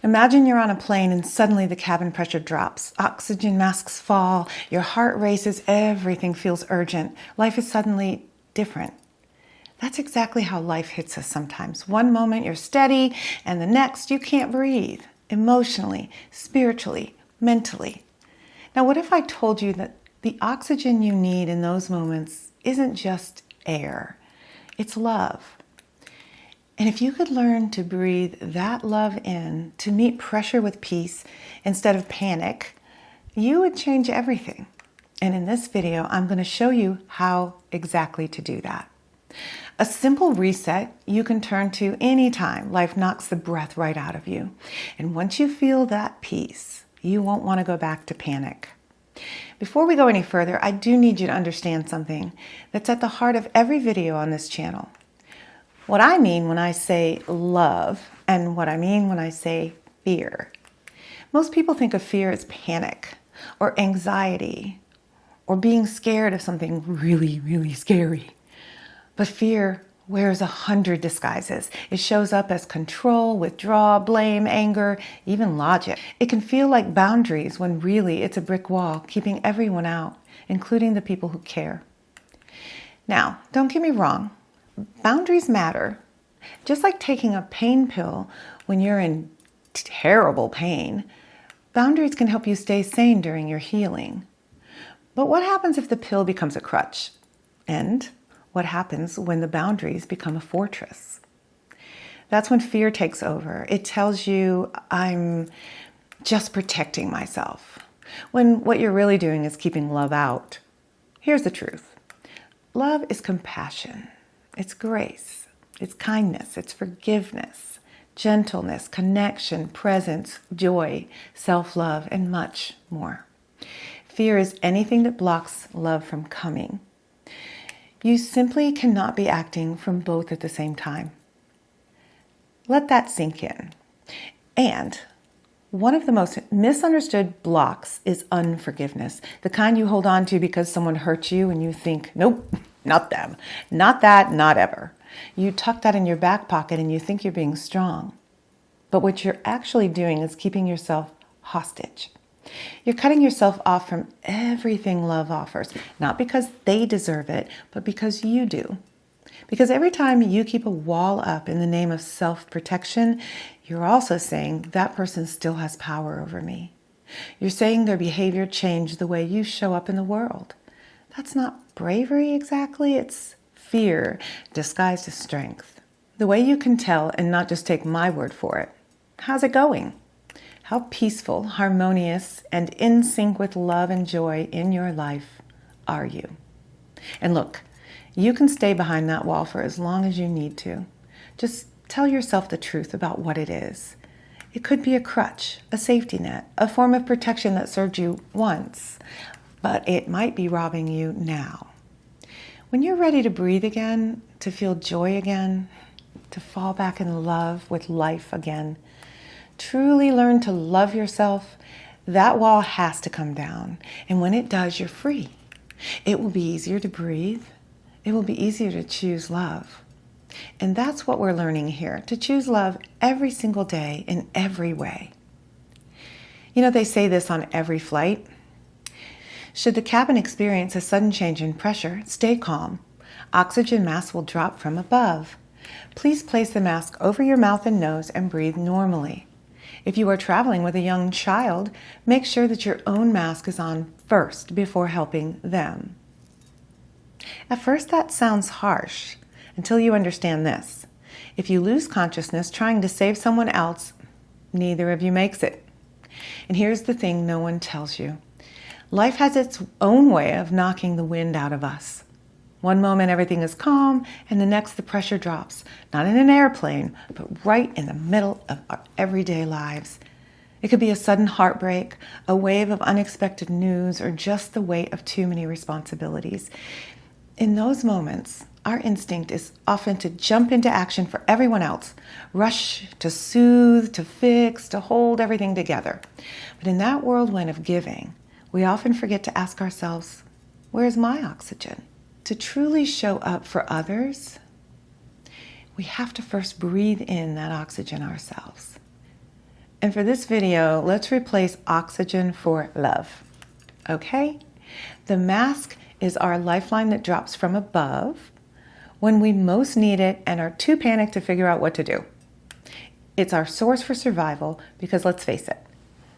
Imagine you're on a plane and suddenly the cabin pressure drops. Oxygen masks fall, your heart races, everything feels urgent. Life is suddenly different. That's exactly how life hits us sometimes. One moment you're steady, and the next you can't breathe. Emotionally, spiritually, mentally. Now, what if I told you that the oxygen you need in those moments isn't just air, it's love? And if you could learn to breathe that love in, to meet pressure with peace instead of panic, you would change everything. And in this video, I'm going to show you how exactly to do that. A simple reset you can turn to anytime life knocks the breath right out of you. And once you feel that peace, you won't want to go back to panic. Before we go any further, I do need you to understand something that's at the heart of every video on this channel. What I mean when I say love and what I mean when I say fear. Most people think of fear as panic or anxiety or being scared of something really, really scary. But fear wears 100 disguises. It shows up as control, withdrawal, blame, anger, even logic. It can feel like boundaries when really it's a brick wall keeping everyone out, including the people who care. Now, don't get me wrong. Boundaries matter. Just like taking a pain pill when you're in terrible pain, boundaries can help you stay sane during your healing. But what happens if the pill becomes a crutch? And what happens when the boundaries become a fortress? That's when fear takes over. It tells you, I'm just protecting myself, when what you're really doing is keeping love out. Here's the truth. Love is compassion. It's grace. It's kindness. It's forgiveness, gentleness, connection, presence, joy, self-love, and much more. Fear is anything that blocks love from coming. You simply cannot be acting from both at the same time. Let that sink in. And one of the most misunderstood blocks is unforgiveness, the kind you hold on to because someone hurt you and you think, nope, not them, not that, not ever. You tuck that in your back pocket and you think you're being strong. But what you're actually doing is keeping yourself hostage. You're cutting yourself off from everything love offers, not because they deserve it, but because you do. Because every time you keep a wall up in the name of self-protection, you're also saying that person still has power over me. You're saying their behavior changed the way you show up in the world. That's not bravery exactly, it's fear disguised as strength. The way you can tell and not just take my word for it. How's it going? How peaceful, harmonious, and in sync with love and joy in your life are you? And look, you can stay behind that wall for as long as you need to. Just tell yourself the truth about what it is. It could be a crutch, a safety net, a form of protection that served you once, but it might be robbing you now. When you're ready to breathe again, to feel joy again, to fall back in love with life again, truly learn to love yourself, that wall has to come down. And when it does, you're free. It will be easier to breathe. It will be easier to choose love. And that's what we're learning here, to choose love every single day in every way. You know, they say this on every flight. Should the cabin experience a sudden change in pressure, stay calm. Oxygen mask will drop from above. Please place the mask over your mouth and nose and breathe normally. If you are traveling with a young child, make sure that your own mask is on first before helping them. At first, that sounds harsh until you understand this. If you lose consciousness trying to save someone else, neither of you makes it. And here's the thing no one tells you. Life has its own way of knocking the wind out of us. One moment everything is calm, and the next the pressure drops, not in an airplane, but right in the middle of our everyday lives. It could be a sudden heartbreak, a wave of unexpected news, or just the weight of too many responsibilities. In those moments, our instinct is often to jump into action for everyone else, rush to soothe, to fix, to hold everything together. But in that whirlwind of giving, we often forget to ask ourselves, where's my oxygen? To truly show up for others, we have to first breathe in that oxygen ourselves. And for this video, let's replace oxygen for love. Okay? The mask is our lifeline that drops from above when we most need it and are too panicked to figure out what to do. It's our source for survival because let's face it,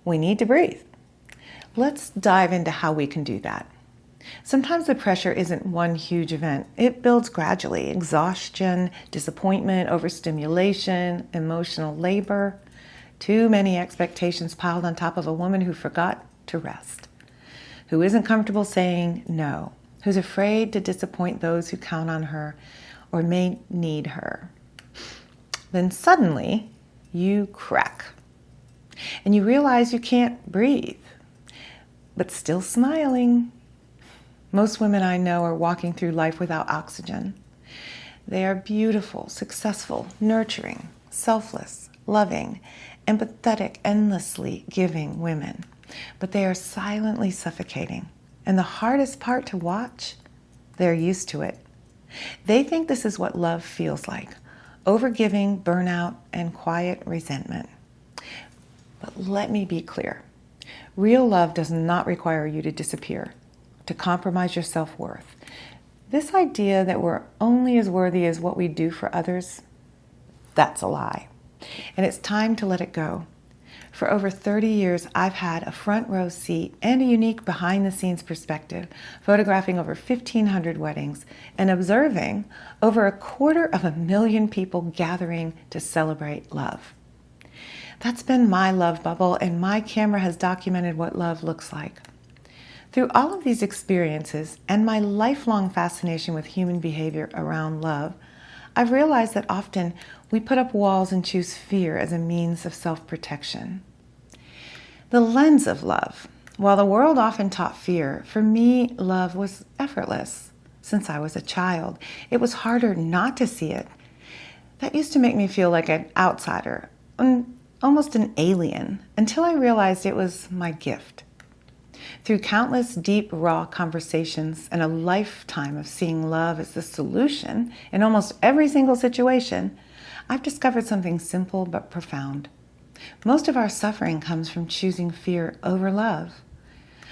we need to breathe. Let's dive into how we can do that. Sometimes the pressure isn't one huge event. It builds gradually. Exhaustion, disappointment, overstimulation, emotional labor. Too many expectations piled on top of a woman who forgot to rest, who isn't comfortable saying no, who's afraid to disappoint those who count on her or may need her. Then suddenly you crack and you realize you can't breathe, but still smiling. Most women I know are walking through life without oxygen. They are beautiful, successful, nurturing, selfless, loving, empathetic, endlessly giving women. But they are silently suffocating. And the hardest part to watch, they're used to it. They think this is what love feels like. Overgiving, burnout, and quiet resentment. But let me be clear. Real love does not require you to disappear, to compromise your self-worth. This idea that we're only as worthy as what we do for others, that's a lie. And it's time to let it go. For over 30 years, I've had a front row seat and a unique behind-the-scenes perspective, photographing over 1,500 weddings and observing over 250,000 people gathering to celebrate love. That's been my love bubble, and my camera has documented what love looks like. Through all of these experiences and my lifelong fascination with human behavior around love, I've realized that often we put up walls and choose fear as a means of self-protection. The lens of love. While the world often taught fear, for me, love was effortless. Since I was a child, it was harder not to see it. That used to make me feel like an outsider, almost an alien, until I realized it was my gift. Through countless deep, raw conversations and a lifetime of seeing love as the solution in almost every single situation, I've discovered something simple but profound. Most of our suffering comes from choosing fear over love.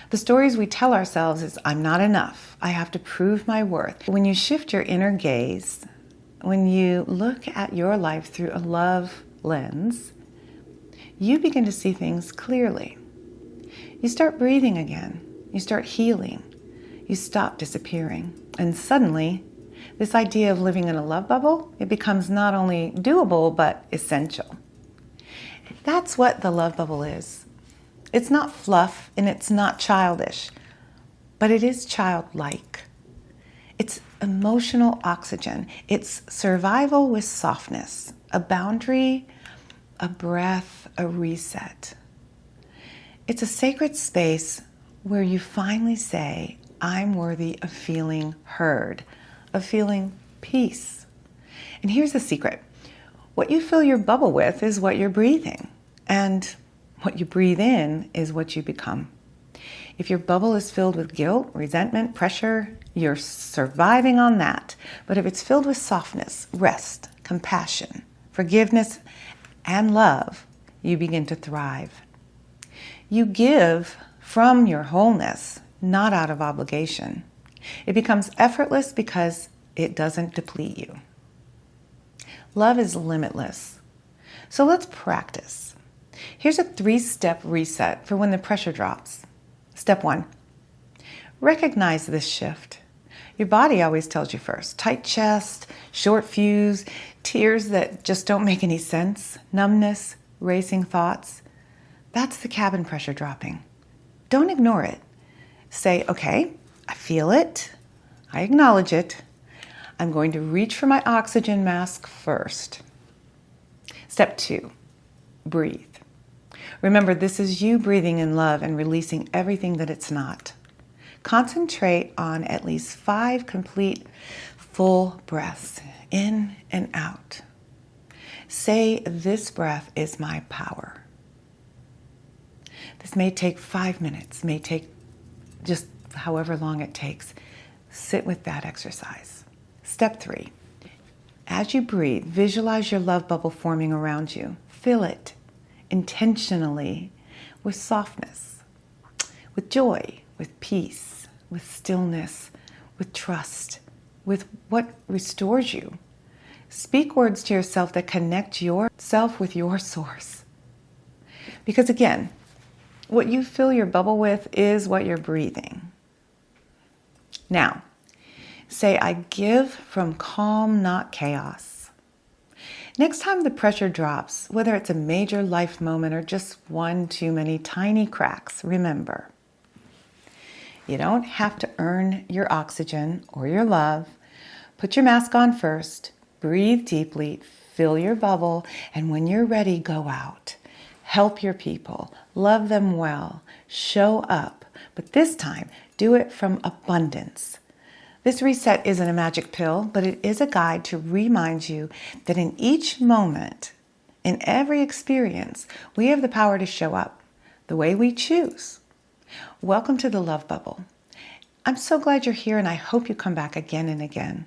The stories we tell ourselves is, I'm not enough. I have to prove my worth. When you shift your inner gaze, when you look at your life through a love lens, you begin to see things clearly. You start breathing again. You start healing. You stop disappearing. And suddenly, this idea of living in a love bubble, it becomes not only doable, but essential. That's what the love bubble is. It's not fluff and it's not childish, but it is childlike. It's emotional oxygen. It's survival with softness, a boundary, a breath, a reset. It's a sacred space where you finally say, I'm worthy of feeling heard, of feeling peace. And here's the secret. What you fill your bubble with is what you're breathing. And what you breathe in is what you become. If your bubble is filled with guilt, resentment, pressure, you're surviving on that. But if it's filled with softness, rest, compassion, forgiveness, and love, you begin to thrive. You give from your wholeness, not out of obligation. It becomes effortless because it doesn't deplete you. Love is limitless. So let's practice. Here's a 3-step reset for when the pressure drops. Step 1, recognize this shift. Your body always tells you first. Tight chest, short fuse, tears that just don't make any sense, numbness, racing thoughts. That's the cabin pressure dropping. Don't ignore it. Say, okay, I feel it. I acknowledge it. I'm going to reach for my oxygen mask first. Step 2, breathe. Remember, this is you breathing in love and releasing everything that it's not. Concentrate on at least 5 complete, full breaths, in and out. Say, this breath is my power. This may take 5 minutes, may take just however long it takes. Sit with that exercise. Step 3, as you breathe, visualize your love bubble forming around you. Feel it. intentionally with softness, with joy, with peace, with stillness, with trust, with what restores you. Speak words to yourself that connect yourself with your source. Because again, what you fill your bubble with is what you're breathing. Now, say, I give from calm, not chaos. Next time the pressure drops, whether it's a major life moment or just one too many tiny cracks, remember, you don't have to earn your oxygen or your love. Put your mask on first, breathe deeply, fill your bubble, and when you're ready, go out. Help your people, love them well, show up, but this time, do it from abundance. This reset isn't a magic pill, but it is a guide to remind you that in each moment, in every experience, we have the power to show up the way we choose. Welcome to the Love Bubble. I'm so glad you're here, and I hope you come back again and again.